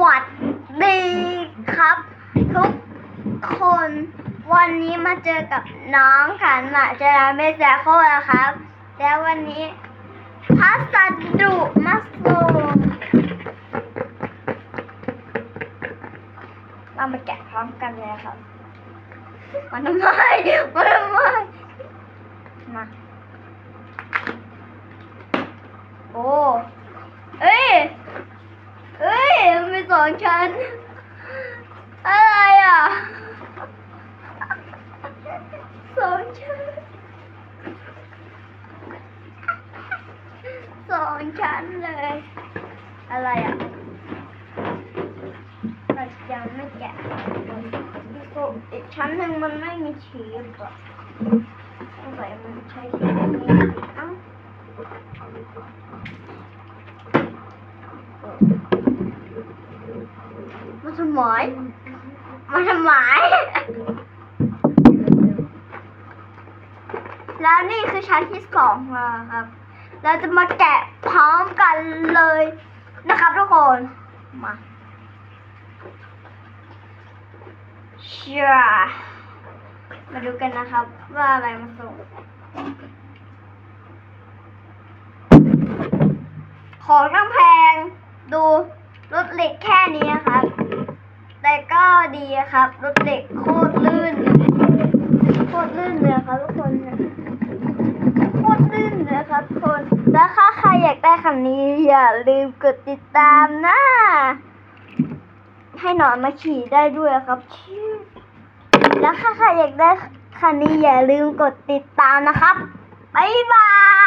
วัสดีครับทุกคนวันนี้มาเจอกับน้องขันหมากจะเมษาโคนะครับแล้ววันนี้พัสดุมาส่งเรามาแกะพร้อมกันเลยครับมาทำไมมาโอ้เอ้ยมีสองชั้นอะไรอ่ะสองชั้นเลยอะไรอ่ะเรายังไม่แกะอีกชั้นหนึ่งมันไม่มีชีสอ่ะสงสัยมันใช้ชีสนี้เอ้ามันทำไมแล้วนี่คือชั้นที่สองครับเราจะมาแกะพร้อมกันเลยนะครับทุกคนมาดูกันนะครับว่าอะไรมาส่งของตั้งแพงดูรถเหล็กแค่นี้ครับแต่ก็ดีครับรถเหล็กโคตรลื่นเลยครับทุกคนโคตรลื่นเลยครับทุกคนแล้วถ้าใครอยากได้คันนี้อย่าลืมกดติดตามนะให้หนอนมาขี่ได้ด้วยครับแล้วถ้าใครอยากได้คันนี้อย่าลืมกดติดตามนะครับบ๊ายบาย